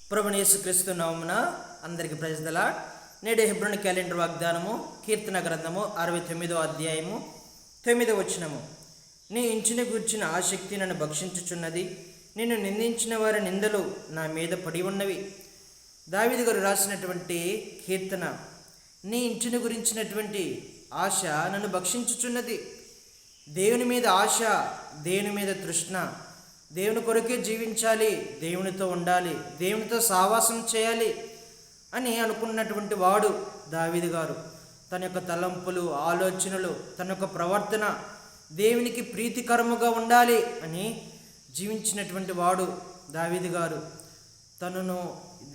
ప్రభువైన యేసుక్రీస్తు నామమున అందరికీ ప్రైజ్ ది లార్డ్. నేడు హెబ్రోను క్యాలెండర్ వాగ్దానము కీర్తన గ్రంథము 69వ అధ్యాయము 9వ వచనము. నీ ఇంటిని గూర్చిన ఆసక్తి నన్ను భక్షించుచున్నది, నిన్ను నిందించిన వారి నిందలు నా మీద పడి ఉన్నవి. దావీదు గారు రాసినటువంటి కీర్తన. నీ ఇంటిని గురించినటువంటి ఆశ నన్ను భక్షించుచున్నది. దేవుని మీద ఆశ, దేవుని మీద తృష్ణ, దేవుని కొరకే జీవించాలి, దేవునితో ఉండాలి, దేవునితో సావాసం చేయాలి అని అనుకున్నటువంటి వాడు దావీదు గారు. తన యొక్క తలంపులు, ఆలోచనలు, తన యొక్క ప్రవర్తన దేవునికి ప్రీతికరముగా ఉండాలి అని జీవించినటువంటి వాడు దావీదు గారు. తనను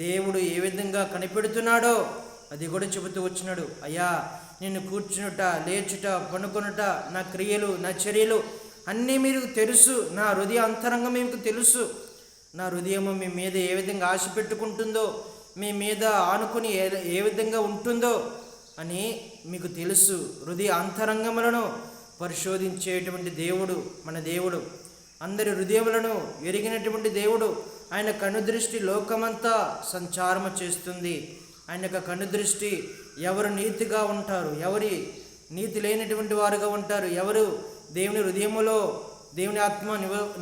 దేవుడు ఏ విధంగా కనిపెడుతున్నాడో అది కూడా చెబుతూ వచ్చినాడు. అయ్యా, నేను కూర్చునుట, లేచుట, పనుకొనుట, నా క్రియలు, నా చర్యలు అన్నీ మీకు తెలుసు. నా హృదయ అంతరంగం మీకు తెలుసు. నా హృదయము మీ మీద ఏ విధంగా ఆశ పెట్టుకుంటుందో, మీ మీద ఆనుకొని ఏ విధంగా ఉంటుందో అని మీకు తెలుసు. హృదయ అంతరంగములను పరిశోధించేటువంటి దేవుడు మన దేవుడు. అందరి హృదయములను ఎరిగినటువంటి దేవుడు. ఆయన కనుదృష్టి లోకమంతా సంచారము చేస్తుంది. ఆయన యొక్క కనుదృష్టి ఎవరు నీతిగా ఉంటారు, ఎవరి నీతి లేనటువంటి వారుగా ఉంటారు, ఎవరు దేవుని హృదయములో దేవుని ఆత్మ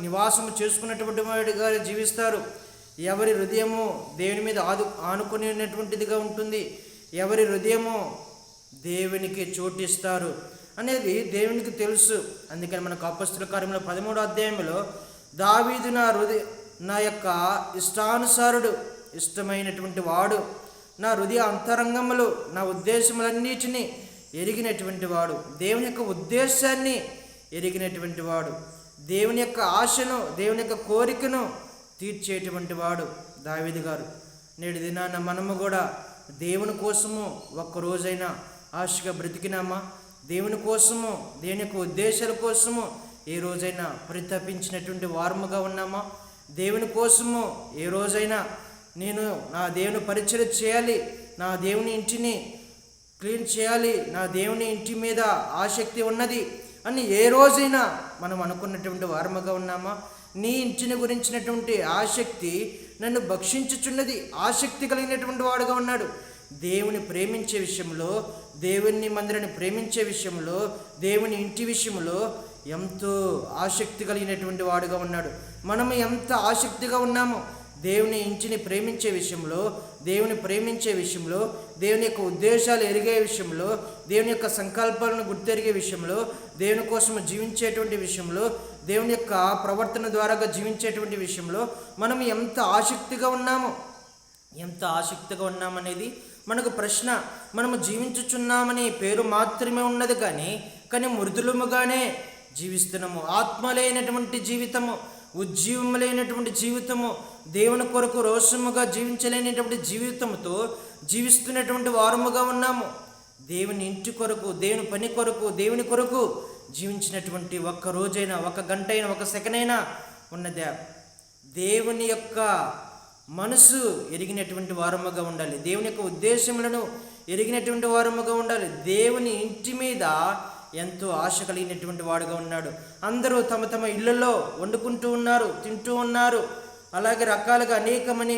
నివాసము చేసుకున్నటువంటి వాడిగా జీవిస్తారు, ఎవరి హృదయము దేవుని మీద ఆనుకొని ఉన్నటువంటిదిగా ఉంటుంది, ఎవరి హృదయము దేవునికి చోటిస్తారు అనేది దేవునికి తెలుసు. అందుకని మనకు అపొస్తలుల కార్యములు 13వ అధ్యాయంలో దావీదు నా యొక్క ఇష్టానుసారుడు, ఇష్టమైనటువంటి వాడు, నా హృదయ అంతరంగములు, నా ఉద్దేశములన్నిటినీ ఎరిగినటువంటి వాడు, దేవుని యొక్క ఉద్దేశాన్ని ఎరిగినటువంటి వాడు, దేవుని యొక్క ఆశను, దేవుని యొక్క కోరికను తీర్చేటువంటి వాడు దావీదు గారు. నేడు దినాన మనము కూడా దేవుని కోసము ఒక్కరోజైనా ఆశగా బ్రతికినామా? దేవుని కోసము, దేవుని యొక్క ఉద్దేశాల కోసము ఏ రోజైనా పరితపించినటువంటి వారముగా ఉన్నామా? దేవుని కోసము ఏ రోజైనా నేను నా దేవుని పరిచయం చేయాలి, నా దేవుని ఇంటిని క్లీన్ చేయాలి, నా దేవుని ఇంటి మీద ఆసక్తి ఉన్నది అని ఏ రోజైనా మనం అనుకున్నటువంటి వారముగా ఉన్నామా? నీ ఇంటిని గురించినటువంటి ఆసక్తి నన్ను భక్షించుచున్నది. ఆసక్తి కలిగినటువంటి వాడుగా ఉన్నాడు. దేవుని ప్రేమించే విషయంలో, దేవుని మందిరాన్ని ప్రేమించే విషయంలో, దేవుని ఇంటి విషయంలో ఎంతో ఆసక్తి కలిగినటువంటి వాడుగా ఉన్నాడు. మనము ఎంత ఆసక్తిగా ఉన్నామో దేవుని ఇంటిని ప్రేమించే విషయంలో, దేవుని ప్రేమించే విషయంలో, దేవుని యొక్క ఉద్దేశాలు ఎరిగే విషయంలో, దేవుని యొక్క సంకల్పాలను గుర్తెరిగే విషయంలో, దేవుని కోసం జీవించేటువంటి విషయంలో, దేవుని యొక్క ప్రవర్తన ద్వారాగా జీవించేటువంటి విషయంలో మనం ఎంత ఆసక్తిగా ఉన్నామో, ఎంత ఆసక్తిగా ఉన్నామనేది మనకు ప్రశ్న. మనము జీవించుచున్నామని పేరు మాత్రమే ఉన్నది, కానీ మృదులముగానే జీవిస్తున్నాము. ఆత్మ లేనటువంటి జీవితము, ఉజ్జీవము లేనటువంటి జీవితము, దేవుని కొరకు రోషముగా జీవించలేనటువంటి జీవితంతో జీవిస్తున్నటువంటి వారముగా ఉన్నాము. దేవుని ఇంటి కొరకు, దేవుని పని కొరకు, దేవుని కొరకు జీవించినటువంటి ఒక్క రోజైనా, ఒక గంట అయినా, ఒక సెకండ్ అయినా ఉన్నదా? దేవుని యొక్క మనసు ఎరిగినటువంటి వారముగా ఉండాలి. దేవుని యొక్క ఉద్దేశములను ఎరిగినటువంటి వారముగా ఉండాలి. దేవుని ఇంటి మీద ఎంతో ఆశ కలిగినటువంటి వాడుగా ఉన్నాడు. అందరూ తమ తమ ఇళ్లలో వండుకుంటూ ఉన్నారు, తింటూ ఉన్నారు. అలాగే రకాలుగా అనేకమని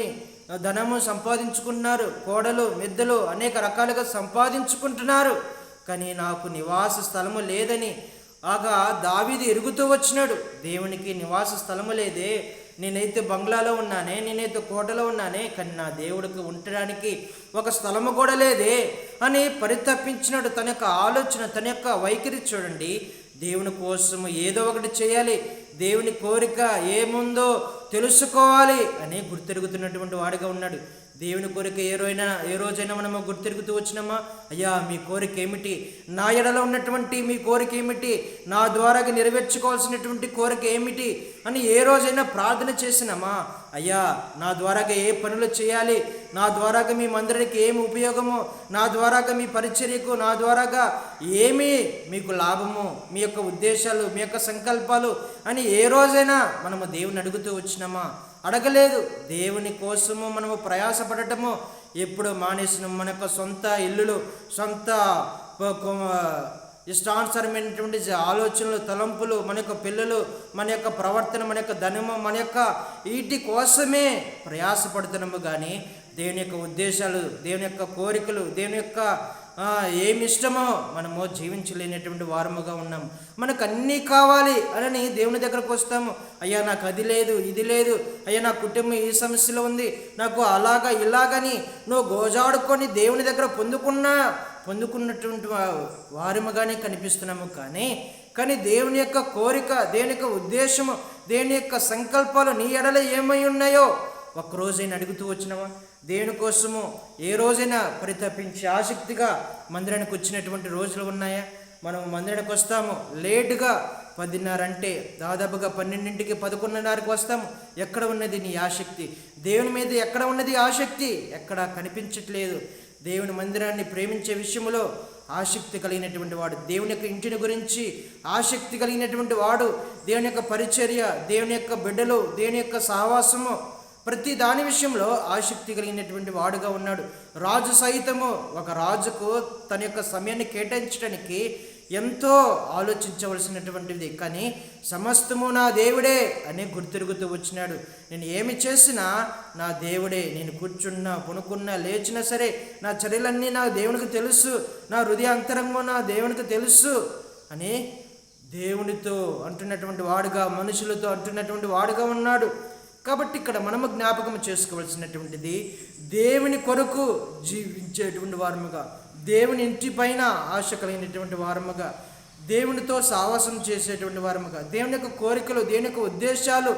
ధనము సంపాదించుకుంటున్నారు. కోడలు, మెద్దలు అనేక రకాలుగా సంపాదించుకుంటున్నారు. కానీ నాకు నివాస స్థలము లేదని ఆగా దావీదు ఎరుగుతూ వచ్చినాడు. దేవునికి నివాస స్థలము లేదే, నేనైతే బంగ్లాలో ఉన్నానే, నేనైతే కోటలో ఉన్నానే, కానీ నా దేవుడికి ఉండడానికి ఒక స్థలము కూడా లేదే అని పరితపించినాడు. తన యొక్క ఆలోచన, తన యొక్క వైఖరి చూడండి. దేవుని కోసం ఏదో ఒకటి చేయాలి, దేవుని కోరిక ఏముందో తెలుసుకోవాలి అని గుర్తెరుగుతున్నటువంటి వాడిగా ఉన్నాడు. దేవుని కోరిక ఏ రోజైనా మనము గుర్తెరుగుతూ వచ్చినామా? అయ్యా, మీ కోరిక ఏమిటి? నా ఎడలో ఉన్నటువంటి మీ కోరిక ఏమిటి? నా ద్వారా నెరవేర్చుకోవాల్సినటువంటి కోరిక ఏమిటి అని ఏ రోజైనా ప్రార్థన చేసినామా? అయ్యా, నా ద్వారాగా ఏ పనులు చేయాలి, నా ద్వారాగా మీ మందిరానికి ఏమి ఉపయోగము, నా ద్వారాగా మీ పరిచర్యకు, నా ద్వారాగా ఏమి మీకు లాభము, మీ యొక్క ఉద్దేశాలు, మీ యొక్క సంకల్పాలు అని ఏ రోజైనా మనము దేవుని అడుగుతూ వచ్చినామా? అడగలేదు. దేవుని కోసము మనము ప్రయాసపడటము ఎప్పుడు మానేసినాం. మన యొక్క సొంత ఇల్లులు, సొంత ఇష్టానుసారమైనటువంటి ఆలోచనలు, తలంపులు, మన యొక్క పిల్లలు, మన యొక్క ప్రవర్తన, మన యొక్క ధనము, మన యొక్క వీటి కోసమే ప్రయాసపడుతున్నాము. కానీ దేవుని యొక్క ఉద్దేశాలు, దేవుని యొక్క కోరికలు, దేవుని యొక్క ఏమి ఇష్టమో మనము జీవించలేనటువంటి వారముగా ఉన్నాము. మనకు అన్నీ కావాలి అని దేవుని దగ్గరకు వస్తాము. అయ్యా నాకు అది లేదు, ఇది లేదు, అయ్యా నా కుటుంబం ఈ సమస్యలో ఉంది, నాకు అలాగా ఇలాగని నువ్వు గోజాడుకొని దేవుని దగ్గర పొందుకున్నటువంటి వారముగానే కనిపిస్తున్నాము. కానీ దేవుని యొక్క కోరిక, దేవుని యొక్క ఉద్దేశము, దేవుని యొక్క సంకల్పాలు నీ ఎడల ఏమై ఉన్నాయో ఒక్కరోజైనా అడుగుతూ వచ్చినావా? దేవుని కోసము ఏ రోజైనా పరితపించి ఆసక్తిగా మందిరానికి వచ్చినటువంటి రోజులు ఉన్నాయా? మనం మందిరానికి వస్తాము లేటుగా, 10:30 అంటే దాదాపుగా 12ంటికి 11:30కి వస్తాము. ఎక్కడ ఉన్నది నీ ఆసక్తి? దేవుని మీద ఎక్కడ ఉన్నది ఆసక్తి? ఎక్కడ కనిపించట్లేదు. దేవుని మందిరాన్ని ప్రేమించే విషయంలో ఆసక్తి కలిగినటువంటి వాడు, దేవుని యొక్క ఇంటిని గురించి ఆసక్తి కలిగినటువంటి వాడు, దేవుని యొక్క పరిచర్య, దేవుని యొక్క బిడ్డలు, దేవుని యొక్క సహవాసము, ప్రతి దాని విషయంలో ఆసక్తి కలిగినటువంటి వాడుగా ఉన్నాడు. రాజు సైతము, ఒక రాజుకు తన యొక్క సమయాన్ని కేటాయించడానికి ఎంతో ఆలోచించవలసినటువంటిది. కానీ సమస్తము నా దేవుడే అని గుర్తిరుగుతూ వచ్చినాడు. నేను ఏమి చేసినా నా దేవుడే. నేను కూర్చున్నా, పనుకున్నా, లేచినా సరే నా చర్యలన్నీ నా దేవునికి తెలుసు, నా హృదయ అంతరంగం నా దేవునికి తెలుసు అని దేవునితో అంటున్నటువంటి వాడుగా, మనుషులతో అంటున్నటువంటి వాడుగా ఉన్నాడు. కాబట్టి ఇక్కడ మనము జ్ఞాపకం చేసుకోవాల్సినటువంటిది, దేవుని కొరకు జీవించేటువంటి వారముగా, దేవుని ఇంటి పైన ఆశ కలిగినటువంటి వారముగా, దేవునితో సావాసం చేసేటువంటి వారముగా, దేవుని యొక్క కోరికలు, దేవుని యొక్క ఉద్దేశాలు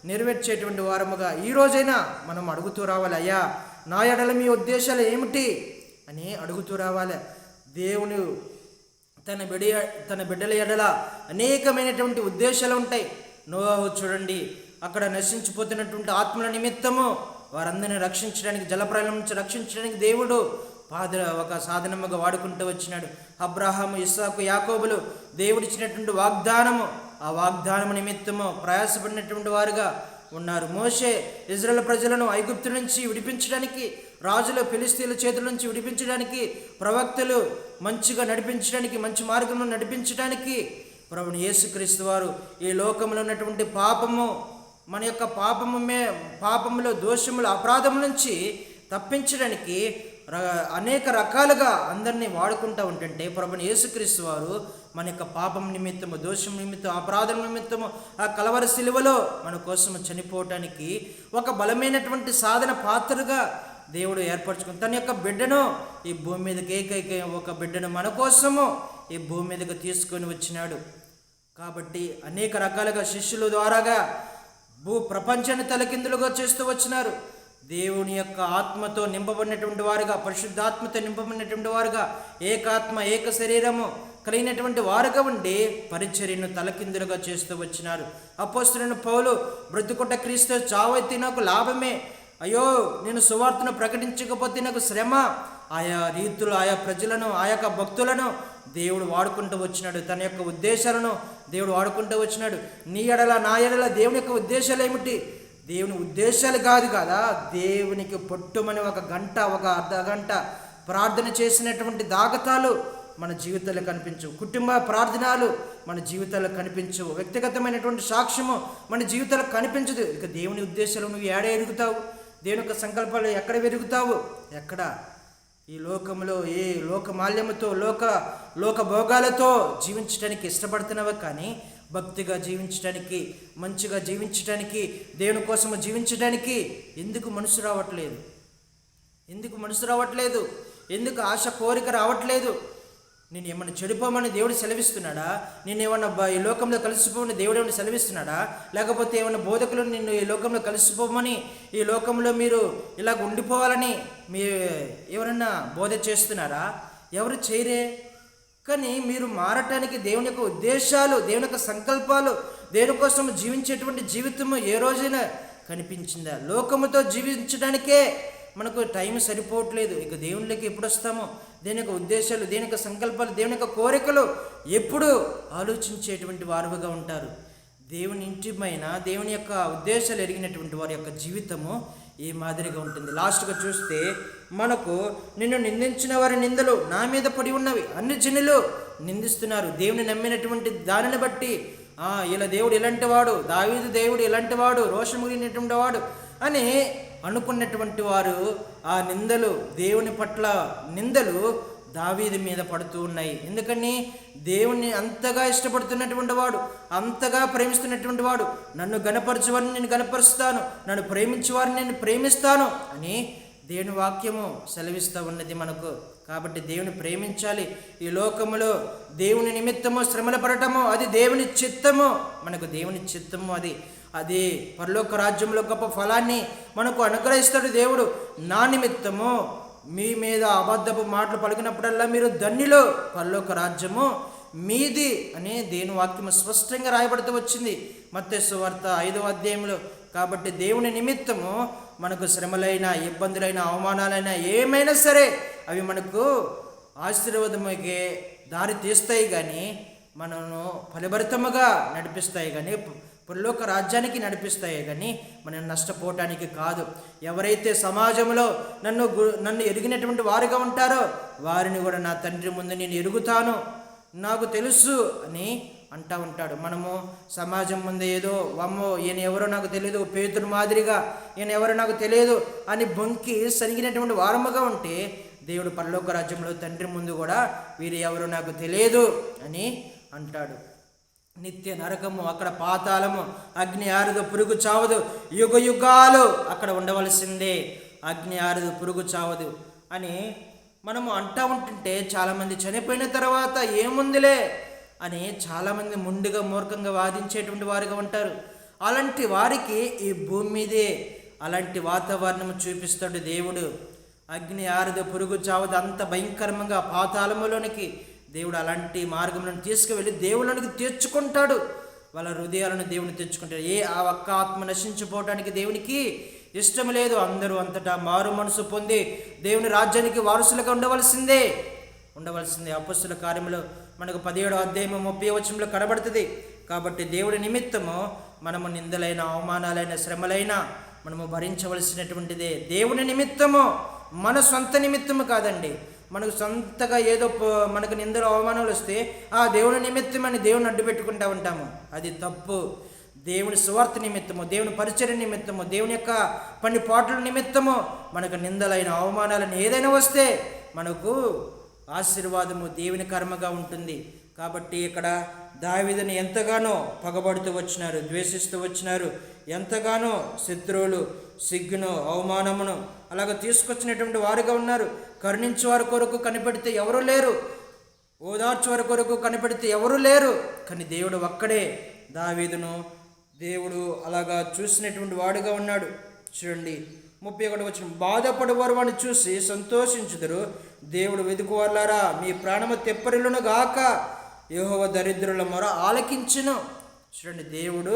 నెరవేర్చేటువంటి వారముగా ఈ రోజైనా మనం అడుగుతూ రావాలి. అయ్యా నా ఎడల మీ ఉద్దేశాలు ఏమిటి అని అడుగుతూ రావాలి. దేవుని తన బిడ్డల ఎడల అనేకమైనటువంటి ఉద్దేశాలు ఉంటాయి. నోవాహు చూడండి, అక్కడ నశించిపోతున్నటువంటి ఆత్మల నిమిత్తము వారందరినీ రక్షించడానికి, జలప్రలయం నుంచి రక్షించడానికి దేవుడు ఒక సాధనముగా వాడుకుంటూ వచ్చినాడు. అబ్రాహాము, ఇస్సాకు, యాకోబులు దేవుడిచ్చినటువంటి వాగ్దానము, ఆ వాగ్దానము నిమిత్తము ప్రయాసపడినటువంటి వారుగా ఉన్నారు. మోషే ఇజ్రాయేల్ ప్రజలను ఐగుప్తు నుంచి విడిపించడానికి, రాజులు ఫిలిస్తీన్ల చేతుల నుంచి విడిపించడానికి, ప్రవక్తలు మంచిగా నడిపించడానికి, మంచి మార్గంలో నడిపించడానికి ప్రభువు యేసుక్రీస్తు వారు ఈ లోకంలో ఉన్నటువంటి పాపము, మన యొక్క పాపములో దోషములు, అపరాధం నుంచి తప్పించడానికి అనేక రకాలుగా అందరినీ వాడుకుంటూ ఉంటుంటే ప్రభువు యేసుక్రీస్తు వారు మన యొక్క పాపం నిమిత్తము, దోషం నిమిత్తం, అపరాధం నిమిత్తము ఆ కలవరి శిలువలో మన కోసము చనిపోవటానికి ఒక బలమైనటువంటి సాధన పాత్రగా దేవుడు ఏర్పరచుకుని తన యొక్క బిడ్డను ఈ భూమి మీదకి, ఏకైక ఒక బిడ్డను మన కోసము ఈ భూమి మీదకి తీసుకొని వచ్చినాడు. కాబట్టి అనేక రకాలుగా శిష్యుల ద్వారాగా ప్రపంచాన్ని తలకిందులుగా చేస్తూ వచ్చినారు. దేవుని యొక్క ఆత్మతో నింపబడినటువంటి వారుగా, పరిశుద్ధాత్మతో నింపబడినటువంటి వారుగా, ఏకాత్మ ఏక శరీరము కలిగినటువంటి వారుగా ఉండి పరిచర్యను తలకిందులుగా చేస్తూ వచ్చినారు. అపోస్తలుడైన పౌలు, బ్రతుకుట క్రీస్తు, చావైతే నాకు లాభమే, అయ్యో నేను సువార్తను ప్రకటించకపోతే నాకు శ్రమ, ఆయా రీతులు, ఆయా ప్రజలను, ఆయా భక్తులను దేవుడు వాడుకుంటూ వచ్చినాడు. తన యొక్క ఉద్దేశాలను దేవుడు వాడుకుంటూ వచ్చినాడు. నీ ఎడల, నా ఎడల దేవుని యొక్క ఉద్దేశాలు ఏమిటి? దేవుని ఉద్దేశాలు కాదు కదా, దేవునికి పొట్టుమని ఒక గంట, ఒక అర్ధగంట ప్రార్థన చేసినటువంటి దాగతాలు మన జీవితాల్లో కనిపించవు. కుటుంబ ప్రార్థనలు మన జీవితాల్లో కనిపించవు. వ్యక్తిగతమైనటువంటి సాక్ష్యము మన జీవితాల్లో కనిపించదు. ఇక దేవుని ఉద్దేశాలు నువ్వు ఏడ ఎరుగుతావు? దేవుని యొక్క సంకల్పాలు ఎక్కడ వెరుగుతావు? ఎక్కడ? ఈ లోకంలో ఏ లోక మాల్యముతో, లోక భోగాలతో జీవించడానికి ఇష్టపడుతున్నావా? కానీ భక్తిగా జీవించడానికి, మంచిగా జీవించడానికి, దేవుని కోసము జీవించడానికి ఎందుకు మనసు రావట్లేదు? ఎందుకు ఆశ, కోరిక రావట్లేదు? నేను ఏమన్నా చెడిపోమని దేవుడు సెలవిస్తున్నాడా? నేను ఏమన్నా ఈ లోకంలో కలిసిపోమని దేవుడు ఏమన్నా సెలవిస్తున్నాడా? లేకపోతే ఏమన్నా బోధకులు నిన్ను ఈ లోకంలో కలిసిపోమని, ఈ లోకంలో మీరు ఇలాగ ఉండిపోవాలని ఎవరన్నా బోధ చేస్తున్నారా? ఎవరు చేయరే. కానీ మీరు మారటానికి దేవుని యొక్క ఉద్దేశాలు, దేవుని యొక్క సంకల్పాలు, దేవుని కోసం జీవించేటువంటి జీవితము ఏ రోజైనా కనిపించిందా? లోకముతో జీవించడానికే మనకు టైం సరిపోవట్లేదు. ఇక దేవునిలోకి ఎప్పుడు వస్తామో, దేని యొక్క ఉద్దేశాలు, దేని యొక్క సంకల్పాలు, దేవుని యొక్క కోరికలు ఎప్పుడు ఆలోచించేటువంటి వారుగా ఉంటారు. దేవుని ఇంటి పైన దేవుని యొక్క ఉద్దేశాలు ఎరిగినటువంటి వారి యొక్క జీవితము ఈ మాదిరిగా ఉంటుంది. లాస్ట్గా చూస్తే మనకు నిన్ను నిందించిన వారి నిందలు నా మీద పడి ఉన్నవి. అన్ని జనులు నిందిస్తున్నారు దేవుని నమ్మినటువంటి దానిని బట్టి. ఇలా దేవుడు ఇలాంటి వాడు, దావీదు దేవుడు ఇలాంటి వాడు, రోషము కలిగినటువంటి వాడు అని అనుకున్నటువంటి వారు ఆ నిందలు, దేవుని పట్ల నిందలు దావీదు మీద పడుతూ ఉన్నాయి. ఎందుకని దేవుణ్ణి అంతగా ఇష్టపడుతున్నటువంటి వాడు, అంతగా ప్రేమిస్తున్నటువంటి వాడు, నన్ను గణపరచువారిని నేను గణపరుస్తాను, నన్ను ప్రేమించేవారిని నేను ప్రేమిస్తాను అని దేవుని వాక్యము సెలవిస్తూ ఉన్నది మనకు. కాబట్టి దేవుని ప్రేమించాలి. ఈ లోకములో దేవుని నిమిత్తము శ్రమల పడటము అది దేవుని చిత్తము, మనకు దేవుని చిత్తము. అది పరలోక రాజ్యంలో గొప్ప ఫలాన్ని మనకు అనుగ్రహిస్తాడు దేవుడు. నా నిమిత్తము మీ మీద అబద్ధపు మాటలు పలికినప్పుడల్లా మీరు ధన్యులు, పరలోక రాజ్యము మీది అని దేవుని వాక్యము స్పష్టంగా రాయబడుతూ వచ్చింది మత్తయి సువార్త 5వ అధ్యాయంలో. కాబట్టి దేవుని నిమిత్తము మనకు శ్రమలైన, ఇబ్బందులైన, అవమానాలైన ఏమైనా సరే అవి మనకు ఆశీర్వాదముకే దారి తీస్తాయి, కానీ మనను ఫలభరితముగా నడిపిస్తాయి, కానీ పరలోక రాజ్యానికి నడిపిస్తాయి, కానీ మనం నష్టపోవటానికి కాదు. ఎవరైతే సమాజంలో నన్ను ఎరిగినటువంటి వారుగా ఉంటారో వారిని కూడా నా తండ్రి ముందు నేను ఎరుగుతాను, నాకు తెలుసు అని అంటూ ఉంటాడు. మనము సమాజం ముందు ఏదో వమ్మో ఈయన ఎవరో నాకు తెలియదు, పేతురు మాదిరిగా ఈయన ఎవరో నాకు తెలియదు అని బొంకి సరిగినటువంటి వారముగా ఉంటే దేవుడు పరలోక రాజ్యంలో తండ్రి ముందు కూడా వీరు ఎవరో నాకు తెలియదు అని అంటాడు. నిత్య నరకము, అక్కడ పాతాళము, అగ్ని ఆరదు, పురుగు చావదు, యుగ యుగాలు అక్కడ ఉండవలసిందే, అగ్ని ఆరదు, పురుగు చావదు అని మనము అంటూ ఉంటుంటే చాలామంది చనిపోయిన తర్వాత ఏముందిలే అని చాలామంది ముందుగా మూర్ఖంగా వాదించేటువంటి వారుగా ఉంటారు. అలాంటి వారికి ఈ భూమి మీదే అలాంటి వాతావరణం చూపిస్తాడు దేవుడు. అగ్ని ఆరదు, పురుగు చావదు, అంత భయంకరంగా పాతాళములోనికి దేవుడు అలాంటి మార్గంలో తీసుకువెళ్ళి దేవునికి తెచ్చుకుంటాడు. వాళ్ళ హృదయాలను దేవుని తెచ్చుకుంటాడు. ఆ ఒక్క ఆత్మ నశించిపోవటానికి దేవునికి ఇష్టం లేదు. అందరూ అంతటా మారు మనసు పొంది దేవుని రాజ్యానికి వారసులుగా ఉండవలసిందే. అపొస్తలుల కార్యములు మనకు 17వ అధ్యాయము 30వ వచనంలో కనబడుతుంది. కాబట్టి దేవుడి నిమిత్తము మనము నిందలైన, అవమానాలైన, శ్రమలైన మనము భరించవలసినటువంటిదే. దేవుని నిమిత్తము, మన సొంత నిమిత్తము కాదండి. మనకు సొంతగా ఏదో మనకు నిందలు, అవమానాలు వస్తే ఆ దేవుని నిమిత్తం అని దేవుని అడ్డు పెట్టుకుంటూ ఉంటాము. అది తప్పు. దేవుని సువార్త నిమిత్తము, దేవుని పరిచర్య నిమిత్తము, దేవుని యొక్క పని పాటల నిమిత్తము మనకు నిందలైన, అవమానాలను ఏదైనా వస్తే మనకు ఆశీర్వాదము దేవుని కర్మగా ఉంటుంది. కాబట్టి ఇక్కడ దావీదుని ఎంతగానో పగబడుతూ వచ్చినారు, ద్వేషిస్తూ వచ్చినారు. ఎంతగానో శత్రువులు సిగ్గును, అవమానమును అలాగ తీసుకొచ్చినటువంటి వారుగా ఉన్నారు. కరుణించే వారి కొరకు కనిపెడితే ఎవరూ లేరు, ఓదార్చు వారి కొరకు కనిపెడితే ఎవరూ లేరు. కానీ దేవుడు ఒక్కడే దావీదును దేవుడు అలాగా చూసినటువంటి వాడుగా ఉన్నాడు. చూడండి 31వ వచనం, బాధపడేవారు వాడిని చూసి సంతోషించుదురు, దేవుడు వెదుకువారులారా మీ ప్రాణము తెప్పరిల్లును గాక, యెహోవా దరిద్రుల మొర ఆలకించును. చూడండి, దేవుడు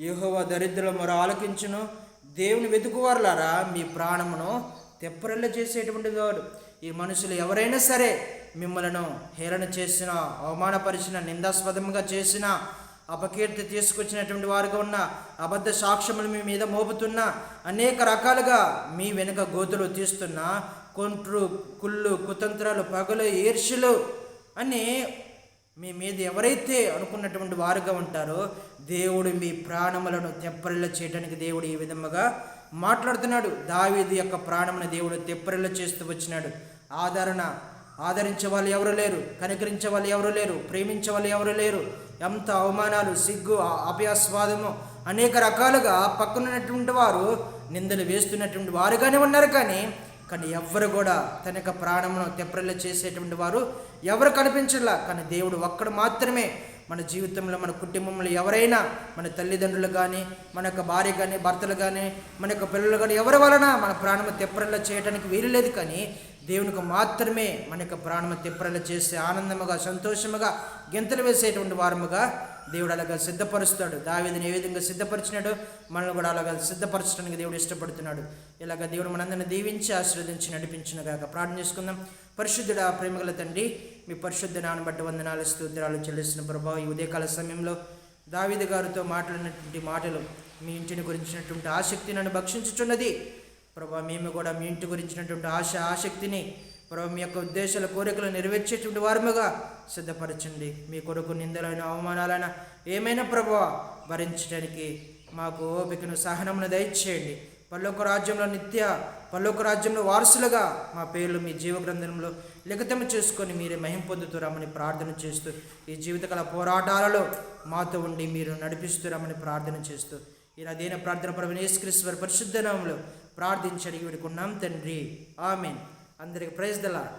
యెహోవా దరిద్రుల మొర ఆలకించును, దేవుని వెతుకువారులారా మీ ప్రాణమును తెప్పరిల్ల చేసేటువంటి వాడు. ఈ మనుషులు ఎవరైనా సరే మిమ్మలను హేళన చేసిన, అవమానపరిచిన, నిందాస్పదంగా చేసిన, అపకీర్తి తీసుకొచ్చినటువంటి వారుగా ఉన్న, అబద్ధ సాక్ష్యములు మీ మీద మోపుతున్న, అనేక రకాలుగా మీ వెనుక గోతులు తీస్తున్న, కొంట్రు, కుళ్ళు, కుతంత్రాలు, పగలు, ఈర్ష్యలు అని మీ మీద ఎవరైతే అనుకున్నటువంటి వారుగా ఉంటారో దేవుడు మీ ప్రాణములను తెప్పరిల్ల చేయడానికి దేవుడు ఈ విధముగా మాట్లాడుతున్నాడు. దావీదు యొక్క ప్రాణమును దేవుడు తెప్పరిల్ల చేస్తూ వచ్చినాడు. ఆదరించే వాళ్ళు ఎవరు లేరు, కనికరించే వాళ్ళు ఎవరు లేరు, ప్రేమించే వాళ్ళు ఎవరు లేరు. ఎంత అవమానాలు, సిగ్గు, అపయాస్వాదము అనేక రకాలుగా పక్కనున్నటువంటి వారు నిందలు వేస్తున్నటువంటి వారుగానే ఉన్నారు. కానీ ఎవ్వరు కూడా తన యొక్క ప్రాణమును తెప్పరిల్ల చేసేటువంటి వారు ఎవరు కనిపించలా. కానీ దేవుడు ఒక్కడు మాత్రమే మన జీవితంలో, మన కుటుంబంలో ఎవరైనా, మన తల్లిదండ్రులు కానీ, మన యొక్క భార్య కానీ, భర్తలు కానీ, మన యొక్క పిల్లలు కానీ ఎవరి వలన మన ప్రాణము తెప్పరిల్ల చేయడానికి వీలు లేదు. కానీ దేవునికి మాత్రమే మన యొక్క ప్రాణము తెప్పరిల్ల చేసి ఆనందముగా, సంతోషముగా గెంతులు వేసేటువంటి వారముగా దేవుడు అలాగా సిద్ధపరుస్తాడు. దావీదుని ఏ విధంగా సిద్ధపరిచినాడు మనల్ని కూడా అలాగా సిద్ధపరచడానికి దేవుడు ఇష్టపడుతున్నాడు. ఇలాగ దేవుడు మనందరిని దీవించి ఆశీర్వదించి నడిపించునుగాక. ప్రార్థన చేసుకుందాం. పరిశుద్ధుడా, ప్రేమగల తండ్రి, మీ పరిశుద్ధ నామమును బట్టి వందనాలు, స్తోత్రాలు చెల్లిస్తున్న ప్రభా. ఈ ఉదయకాల సమయంలో దావీదు గారితో మాట్లాడినటువంటి మాటలు, మీ ఇంటిని గురించినటువంటి ఆసక్తి నన్ను భక్షించుచున్నది. ప్రభా మేము కూడా మీ ఇంటి గురించినటువంటి ఆసక్తిని ప్రభు మీ యొక్క ఉద్దేశాల కోరికలు నెరవేర్చేటువంటి వారముగా సిద్ధపరచండి. మీ కొరకు నిందలైన అవమానాలైన ఏమైనా ప్రభు భరించడానికి మాకు ఓపికను సహనమును దయచేయండి. పరలోక రాజ్యంలో వారసులుగా మా పేర్లు మీ జీవ గ్రంథంలో లిఖితము చేసుకొని మీరే మహిమ పొందుతురామని ప్రార్థన చేస్తూ ఈ జీవితకాల పోరాటాలలో మాతో ఉండి మీరు నడిపిస్తురామని ప్రార్థన చేస్తూ ఈ అదేన ప్రార్థన ప్రభువైన యేసుక్రీస్తు వారి పరిశుద్ధ నామములో ప్రార్థించి అడిగి వేడుకున్నాం తండ్రి. ఆమేన్. అందరికి ప్రైజ్ ది లార్డ్.